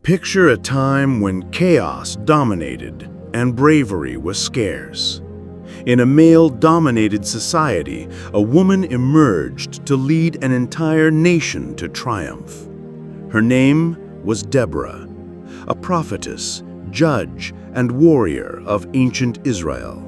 Picture a time when chaos dominated and bravery was scarce. In a male-dominated society, a woman emerged to lead an entire nation to triumph. Her name was Deborah, a prophetess, judge, and warrior of ancient Israel.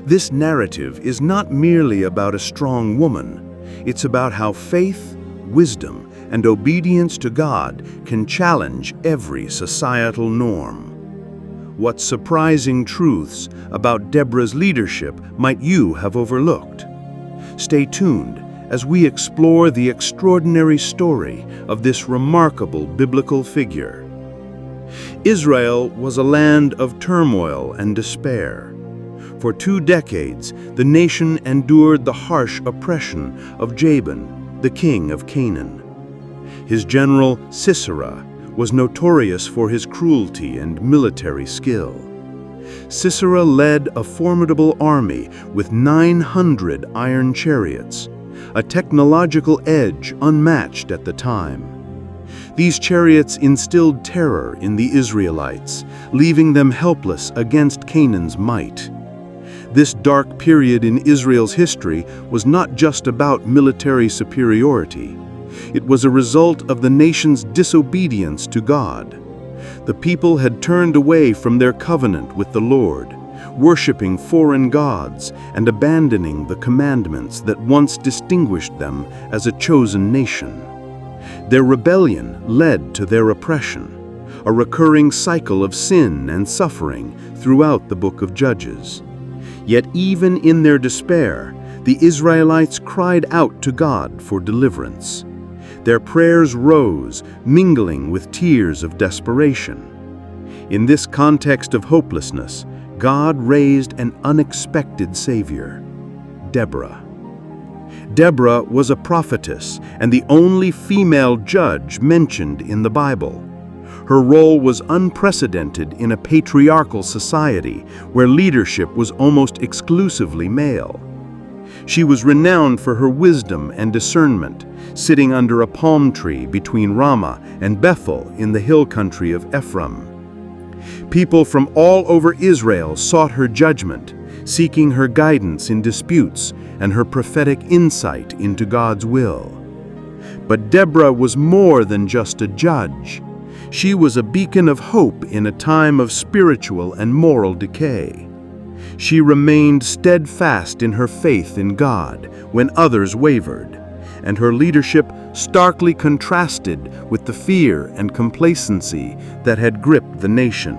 This narrative is not merely about a strong woman. It's about how faith, wisdom, and obedience to God can challenge every societal norm. What surprising truths about Deborah's leadership might you have overlooked? Stay tuned as we explore the extraordinary story of this remarkable biblical figure. Israel was a land of turmoil and despair. For 2 decades, the nation endured the harsh oppression of Jabin, the king of Canaan. His general, Sisera, was notorious for his cruelty and military skill. Sisera led a formidable army with 900 iron chariots, a technological edge unmatched at the time. These chariots instilled terror in the Israelites, leaving them helpless against Canaan's might. This dark period in Israel's history was not just about military superiority. It was a result of the nation's disobedience to God. The people had turned away from their covenant with the Lord, worshiping foreign gods and abandoning the commandments that once distinguished them as a chosen nation. Their rebellion led to their oppression, a recurring cycle of sin and suffering throughout the book of Judges. Yet even in their despair, the Israelites cried out to God for deliverance. Their prayers rose, mingling with tears of desperation. In this context of hopelessness, God raised an unexpected savior, Deborah. Deborah was a prophetess and the only female judge mentioned in the Bible. Her role was unprecedented in a patriarchal society where leadership was almost exclusively male. She was renowned for her wisdom and discernment, sitting under a palm tree between Ramah and Bethel in the hill country of Ephraim. People from all over Israel sought her judgment, seeking her guidance in disputes and her prophetic insight into God's will. But Deborah was more than just a judge. She was a beacon of hope in a time of spiritual and moral decay. She remained steadfast in her faith in God when others wavered, and her leadership starkly contrasted with the fear and complacency that had gripped the nation.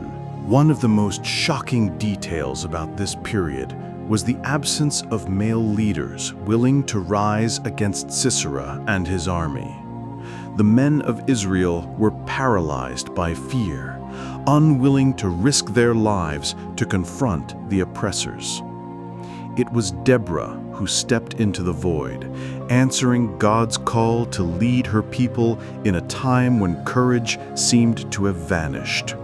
One of the most shocking details about this period was the absence of male leaders willing to rise against Sisera and his army. The men of Israel were paralyzed by fear, unwilling to risk their lives to confront the oppressors. It was Deborah who stepped into the void, answering God's call to lead her people in a time when courage seemed to have vanished.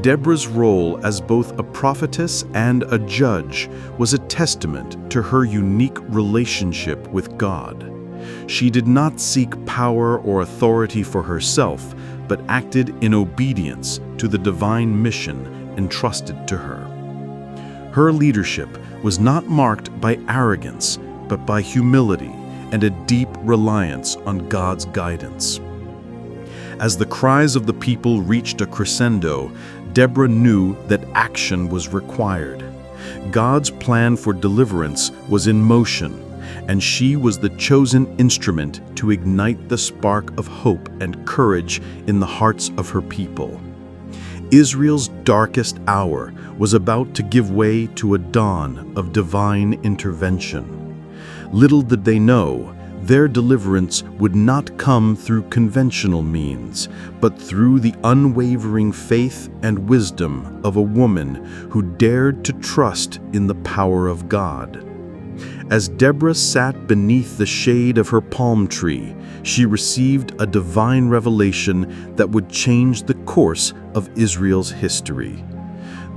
Deborah's role as both a prophetess and a judge was a testament to her unique relationship with God. She did not seek power or authority for herself, but acted in obedience to the divine mission entrusted to her. Her leadership was not marked by arrogance, but by humility and a deep reliance on God's guidance. As the cries of the people reached a crescendo, Deborah knew that action was required. God's plan for deliverance was in motion, and she was the chosen instrument to ignite the spark of hope and courage in the hearts of her people. Israel's darkest hour was about to give way to a dawn of divine intervention. Little did they know, their deliverance would not come through conventional means, but through the unwavering faith and wisdom of a woman who dared to trust in the power of God. As Deborah sat beneath the shade of her palm tree, she received a divine revelation that would change the course of Israel's history.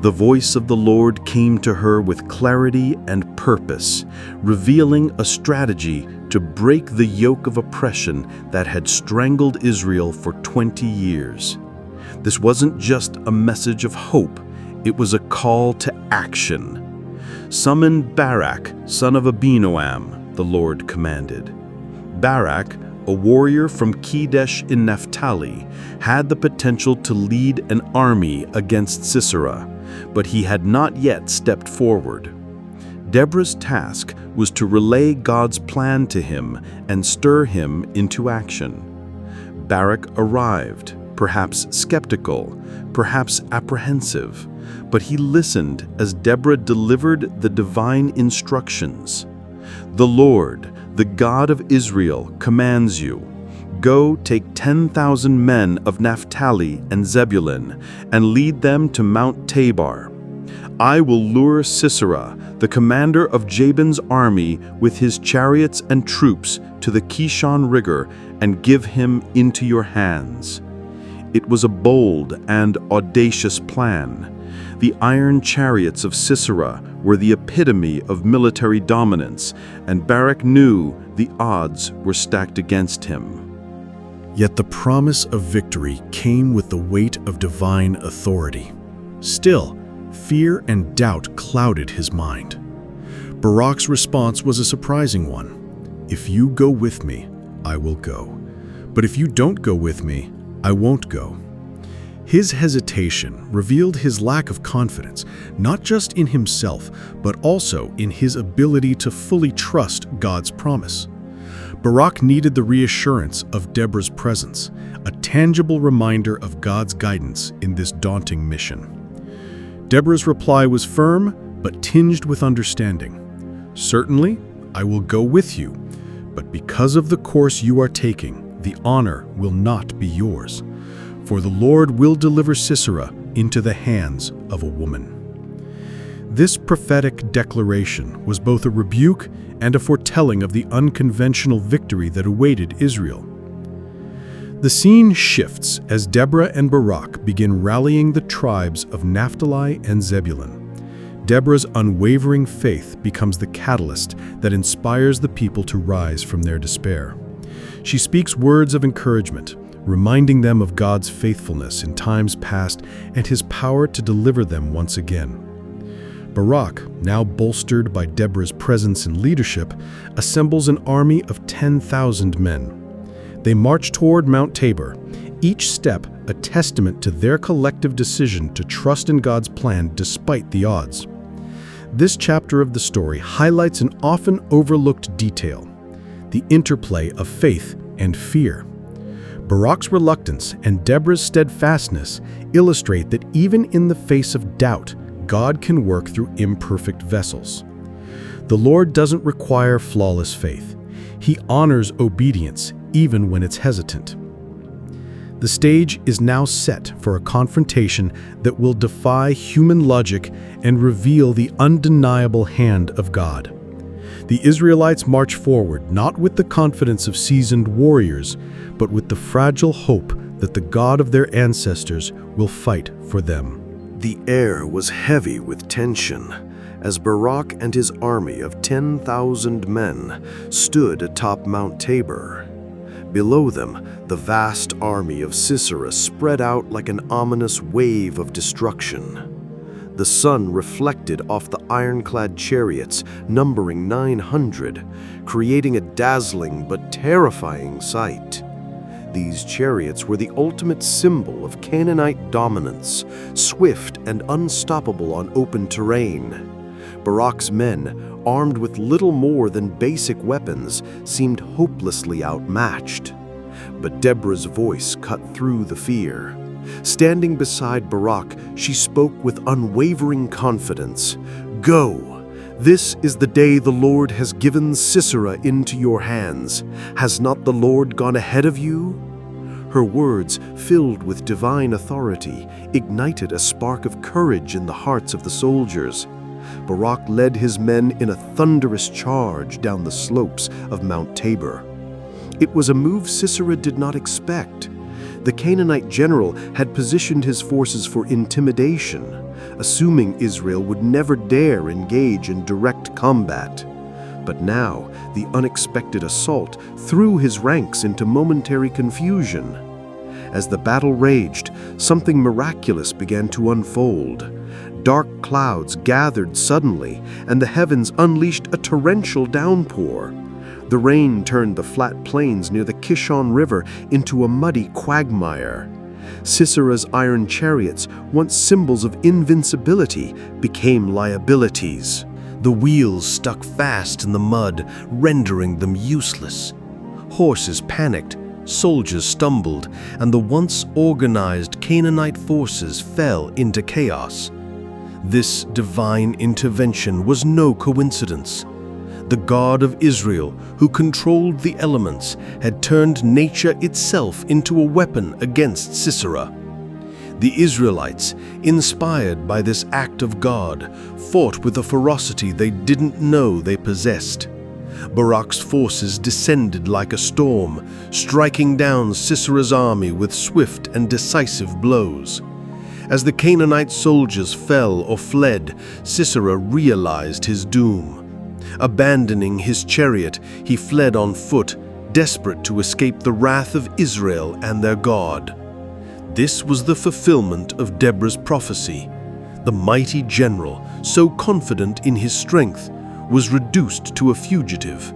The voice of the Lord came to her with clarity and purpose, revealing a strategy to break the yoke of oppression that had strangled Israel for 20 years. This wasn't just a message of hope, it was a call to action. "Summon Barak, son of Abinoam," the Lord commanded. Barak, a warrior from Kadesh in Naphtali, had the potential to lead an army against Sisera, but he had not yet stepped forward. Deborah's task was to relay God's plan to him and stir him into action. Barak arrived, perhaps skeptical, perhaps apprehensive, but he listened as Deborah delivered the divine instructions. "The Lord, the God of Israel, commands you, go take 10,000 men of Naphtali and Zebulun and lead them to Mount Tabor. I will lure Sisera, the commander of Jabin's army, with his chariots and troops to the Kishon River and give him into your hands." It was a bold and audacious plan. The iron chariots of Sisera were the epitome of military dominance, and Barak knew the odds were stacked against him. Yet the promise of victory came with the weight of divine authority. Still, fear and doubt clouded his mind. Barak's response was a surprising one. "If you go with me, I will go. But if you don't go with me, I won't go." His hesitation revealed his lack of confidence, not just in himself, but also in his ability to fully trust God's promise. Barak needed the reassurance of Deborah's presence, a tangible reminder of God's guidance in this daunting mission. Deborah's reply was firm, but tinged with understanding. "Certainly, I will go with you, but because of the course you are taking, the honor will not be yours. For the Lord will deliver Sisera into the hands of a woman." This prophetic declaration was both a rebuke and a foretelling of the unconventional victory that awaited Israel. The scene shifts as Deborah and Barak begin rallying the tribes of Naphtali and Zebulun. Deborah's unwavering faith becomes the catalyst that inspires the people to rise from their despair. She speaks words of encouragement, reminding them of God's faithfulness in times past and his power to deliver them once again. Barak, now bolstered by Deborah's presence and leadership, assembles an army of 10,000 men. They march toward Mount Tabor, each step a testament to their collective decision to trust in God's plan despite the odds. This chapter of the story highlights an often overlooked detail: the interplay of faith and fear. Barak's reluctance and Deborah's steadfastness illustrate that even in the face of doubt, God can work through imperfect vessels. The Lord doesn't require flawless faith. He honors obedience even when it's hesitant. The stage is now set for a confrontation that will defy human logic and reveal the undeniable hand of God. The Israelites march forward not with the confidence of seasoned warriors, but with the fragile hope that the God of their ancestors will fight for them. The air was heavy with tension as Barak and his army of 10,000 men stood atop Mount Tabor. Below them, the vast army of Sisera spread out like an ominous wave of destruction. The sun reflected off the ironclad chariots, numbering 900, creating a dazzling but terrifying sight. These chariots were the ultimate symbol of Canaanite dominance, swift and unstoppable on open terrain. Barak's men, armed with little more than basic weapons, seemed hopelessly outmatched. But Deborah's voice cut through the fear. Standing beside Barak, she spoke with unwavering confidence. "Go! This is the day the Lord has given Sisera into your hands. Has not the Lord gone ahead of you?" Her words, filled with divine authority, ignited a spark of courage in the hearts of the soldiers. Barak led his men in a thunderous charge down the slopes of Mount Tabor. It was a move Sisera did not expect. The Canaanite general had positioned his forces for intimidation, assuming Israel would never dare engage in direct combat. But now, the unexpected assault threw his ranks into momentary confusion. as the battle raged, something miraculous began to unfold. Dark clouds gathered suddenly, and the heavens unleashed a torrential downpour. The rain turned the flat plains near the Kishon River into a muddy quagmire. Sisera's iron chariots, once symbols of invincibility, became liabilities. The wheels stuck fast in the mud, rendering them useless. Horses panicked, soldiers stumbled, and the once organized Canaanite forces fell into chaos. This divine intervention was no coincidence. The God of Israel, who controlled the elements, had turned nature itself into a weapon against Sisera. The Israelites, inspired by this act of God, fought with a ferocity they didn't know they possessed. Barak's forces descended like a storm, striking down Sisera's army with swift and decisive blows. As the Canaanite soldiers fell or fled, Sisera realized his doom. Abandoning his chariot, he fled on foot, desperate to escape the wrath of Israel and their God. This was the fulfillment of Deborah's prophecy. The mighty general, so confident in his strength, was reduced to a fugitive.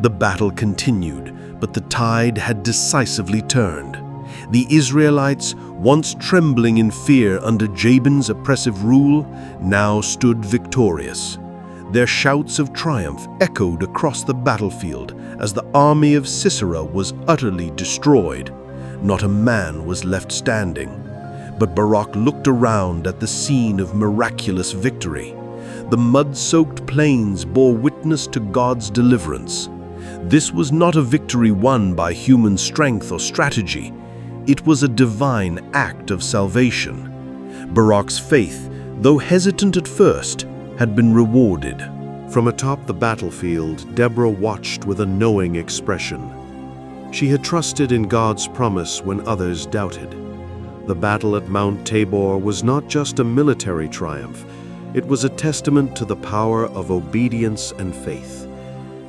The battle continued, but the tide had decisively turned. The Israelites, once trembling in fear under Jabin's oppressive rule, now stood victorious. Their shouts of triumph echoed across the battlefield as the army of Sisera was utterly destroyed. Not a man was left standing. But Barak looked around at the scene of miraculous victory. The mud-soaked plains bore witness to God's deliverance. This was not a victory won by human strength or strategy. It was a divine act of salvation. Barak's faith, though hesitant at first, had been rewarded. From atop the battlefield, Deborah watched with a knowing expression. She had trusted in God's promise when others doubted. The battle at Mount Tabor was not just a military triumph. It was a testament to the power of obedience and faith.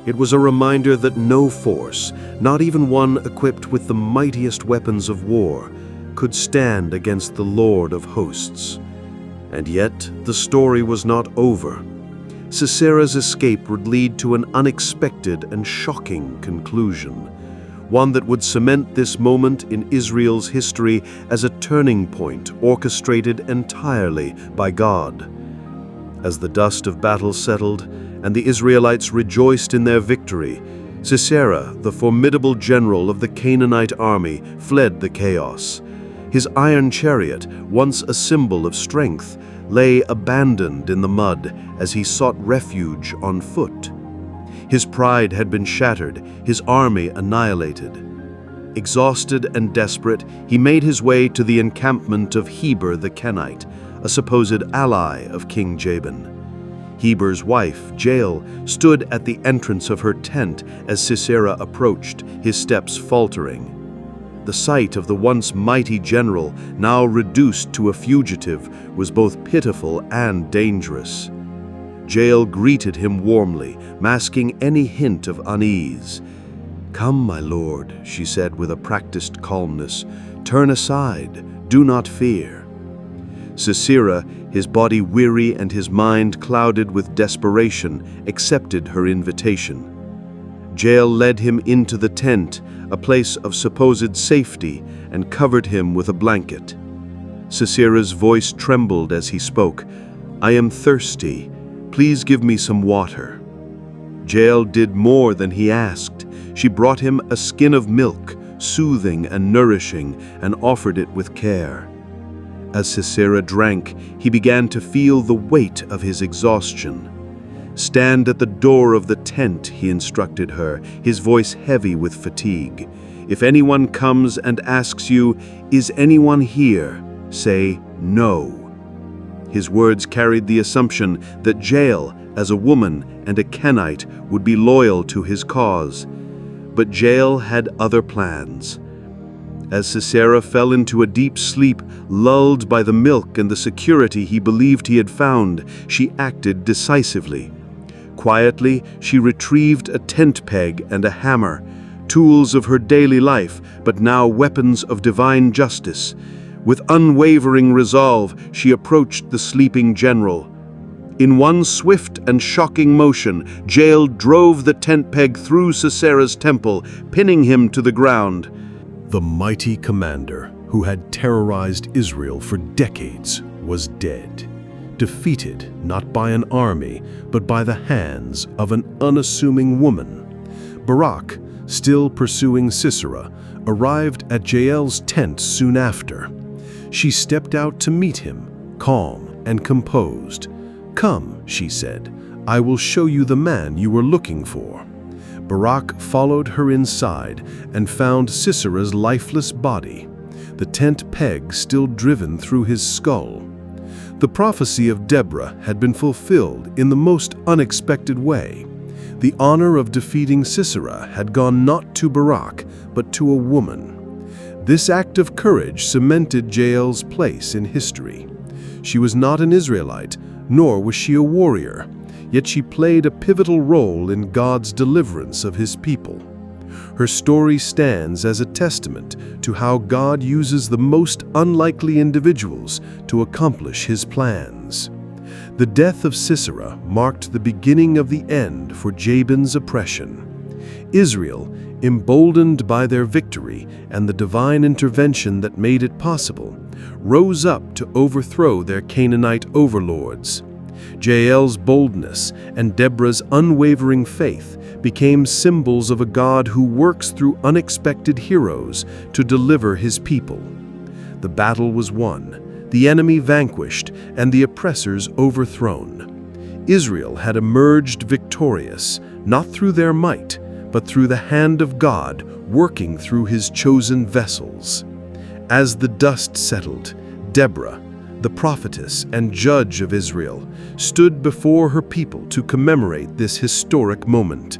It was a reminder that no force, not even one equipped with the mightiest weapons of war, could stand against the Lord of hosts. And yet, the story was not over. Sisera's escape would lead to an unexpected and shocking conclusion, one that would cement this moment in Israel's history as a turning point orchestrated entirely by God. As the dust of battle settled and the Israelites rejoiced in their victory, Sisera, the formidable general of the Canaanite army, fled the chaos. His iron chariot, once a symbol of strength, lay abandoned in the mud as he sought refuge on foot. His pride had been shattered, his army annihilated. Exhausted and desperate, he made his way to the encampment of Heber the Kenite, a supposed ally of King Jabin. Heber's wife, Jael, stood at the entrance of her tent as Sisera approached, his steps faltering. The sight of the once mighty general, now reduced to a fugitive, was both pitiful and dangerous. Jael greeted him warmly, masking any hint of unease. "Come, my lord," she said with a practiced calmness. "Turn aside, do not fear." Sisera, his body weary and his mind clouded with desperation, accepted her invitation. Jael led him into the tent, a place of supposed safety, and covered him with a blanket. Sisera's voice trembled as he spoke. "I am thirsty. Please give me some water." Jael did more than he asked. She brought him a skin of milk, soothing and nourishing, and offered it with care. As Sisera drank, he began to feel the weight of his exhaustion. "Stand at the door of the tent," he instructed her, his voice heavy with fatigue. "If anyone comes and asks you, 'Is anyone here?' say, 'No.'" His words carried the assumption that Jael, as a woman and a Kenite, would be loyal to his cause. But Jael had other plans. As Sisera fell into a deep sleep, lulled by the milk and the security he believed he had found, she acted decisively. Quietly, she retrieved a tent peg and a hammer. tools of her daily life, but now weapons of divine justice. With unwavering resolve, she approached the sleeping general. In one swift and shocking motion, Jael drove the tent peg through Sisera's temple, pinning him to the ground. The mighty commander, who had terrorized Israel for decades, was dead, defeated not by an army, but by the hands of an unassuming woman. Barak, still pursuing Sisera, arrived at Jael's tent soon after. She stepped out to meet him, calm and composed. "Come," she said, "I will show you the man you were looking for." Barak followed her inside and found Sisera's lifeless body, the tent peg still driven through his skull. The prophecy of Deborah had been fulfilled in the most unexpected way. The honor of defeating Sisera had gone not to Barak, but to a woman. This act of courage cemented Jael's place in history. She was not an Israelite, nor was she a warrior, yet she played a pivotal role in God's deliverance of His people. Her story stands as a testament to how God uses the most unlikely individuals to accomplish His plans. The death of Sisera marked the beginning of the end for Jabin's oppression. Israel, emboldened by their victory and the divine intervention that made it possible, rose up to overthrow their Canaanite overlords. Jael's boldness and Deborah's unwavering faith became symbols of a God who works through unexpected heroes to deliver His people. The battle was won, the enemy vanquished, and the oppressors overthrown. Israel had emerged victorious, not through their might, but through the hand of God working through His chosen vessels. As the dust settled, Deborah, the prophetess and judge of Israel, stood before her people to commemorate this historic moment.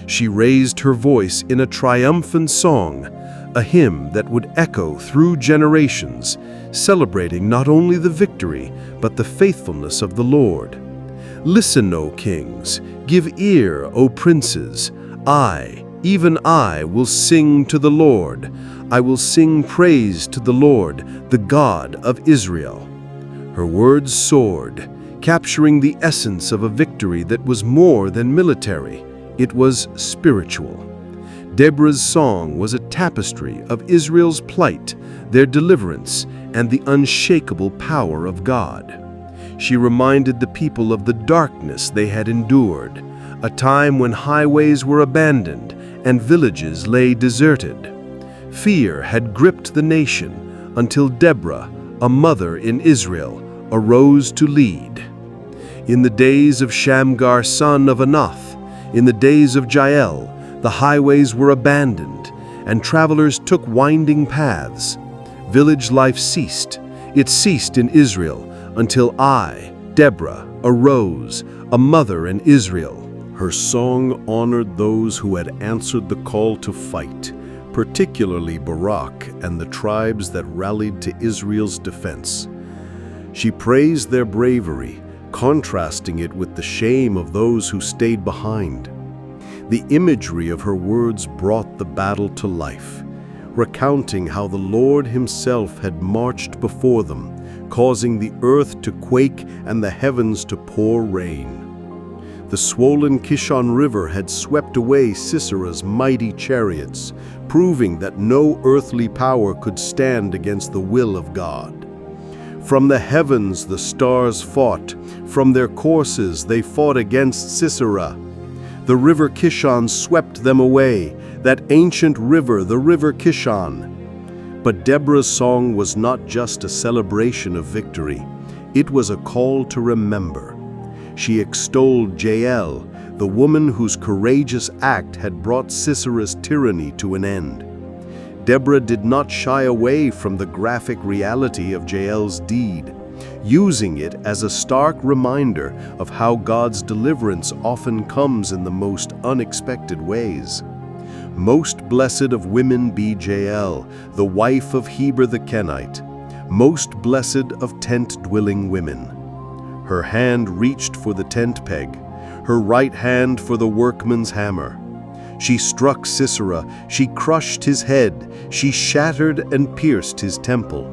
She raised her voice in a triumphant song, a hymn that would echo through generations, celebrating not only the victory, but the faithfulness of the Lord. "Listen, O kings, give ear, O princes. I, even I, will sing to the Lord. I will sing praise to the Lord, the God of Israel." Her words soared, capturing the essence of a victory that was more than military. It was spiritual. Deborah's song was a tapestry of Israel's plight, their deliverance, and the unshakable power of God. She reminded the people of the darkness they had endured, a time when highways were abandoned and villages lay deserted. Fear had gripped the nation until Deborah, a mother in Israel, arose to lead. In the days of Shamgar, son of Anath, in the days of Jael, the highways were abandoned, and travelers took winding paths. Village life ceased. It ceased in Israel until I, Deborah, arose, a mother in Israel. Her song honored those who had answered the call to fight, particularly Barak and the tribes that rallied to Israel's defense. She praised their bravery, contrasting it with the shame of those who stayed behind. The imagery of her words brought the battle to life, recounting how the Lord Himself had marched before them, causing the earth to quake and the heavens to pour rain. The swollen Kishon River had swept away Sisera's mighty chariots, proving that no earthly power could stand against the will of God. From the heavens the stars fought, from their courses they fought against Sisera. The river Kishon swept them away, that ancient river, the river Kishon. But Deborah's song was not just a celebration of victory, it was a call to remember. She extolled Jael, the woman whose courageous act had brought Sisera's tyranny to an end. Deborah did not shy away from the graphic reality of Jael's deed, using it as a stark reminder of how God's deliverance often comes in the most unexpected ways. Most blessed of women be Jael, the wife of Heber the Kenite, most blessed of tent-dwelling women. Her hand reached for the tent peg, her right hand for the workman's hammer. She struck Sisera, she crushed his head, she shattered and pierced his temple.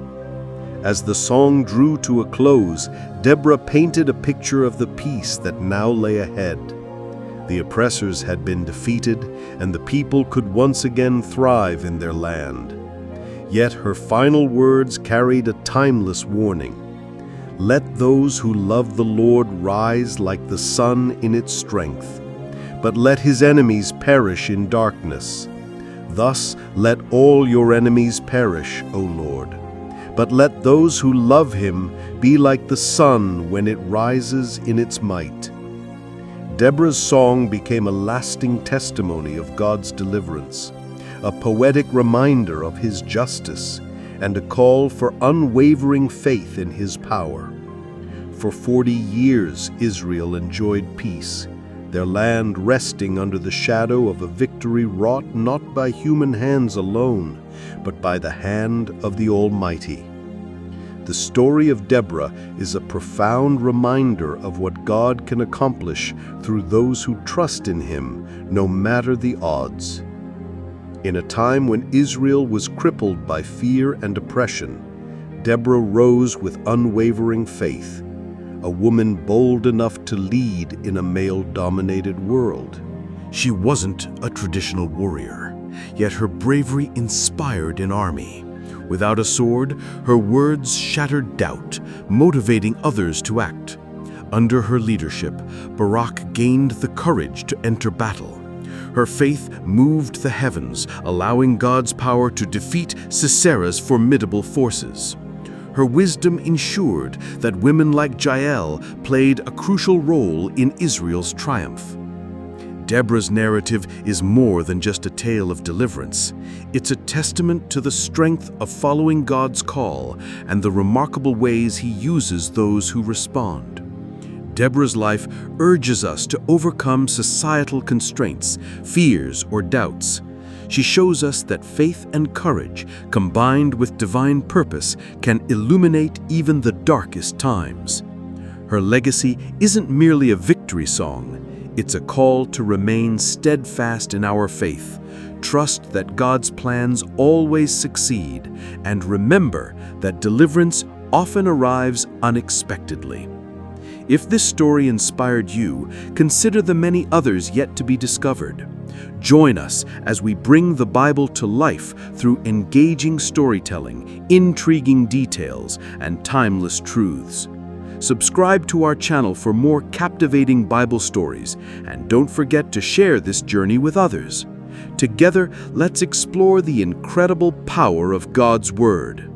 As the song drew to a close, Deborah painted a picture of the peace that now lay ahead. The oppressors had been defeated, and the people could once again thrive in their land. Yet her final words carried a timeless warning. Let those who love the Lord rise like the sun in its strength, but let his enemies perish in darkness. Thus let all your enemies perish, O Lord. But let those who love him be like the sun when it rises in its might. Deborah's song became a lasting testimony of God's deliverance, a poetic reminder of his justice, and a call for unwavering faith in his power. For 40 years Israel enjoyed peace, their land resting under the shadow of a victory wrought not by human hands alone, but by the hand of the Almighty. The story of Deborah is a profound reminder of what God can accomplish through those who trust in him, no matter the odds. In a time when Israel was crippled by fear and oppression, Deborah rose with unwavering faith, a woman bold enough to lead in a male-dominated world. She wasn't a traditional warrior, yet her bravery inspired an army. Without a sword, her words shattered doubt, motivating others to act. Under her leadership, Barak gained the courage to enter battle. Her faith moved the heavens, allowing God's power to defeat Sisera's formidable forces. Her wisdom ensured that women like Jael played a crucial role in Israel's triumph. Deborah's narrative is more than just a tale of deliverance. It's a testament to the strength of following God's call and the remarkable ways he uses those who respond. Deborah's life urges us to overcome societal constraints, fears, or doubts. She shows us that faith and courage, combined with divine purpose, can illuminate even the darkest times. Her legacy isn't merely a victory song. It's a call to remain steadfast in our faith, trust that God's plans always succeed, and remember that deliverance often arrives unexpectedly. If this story inspired you, consider the many others yet to be discovered. Join us as we bring the Bible to life through engaging storytelling, intriguing details, and timeless truths. Subscribe to our channel for more captivating Bible stories, and don't forget to share this journey with others. Together, let's explore the incredible power of God's Word.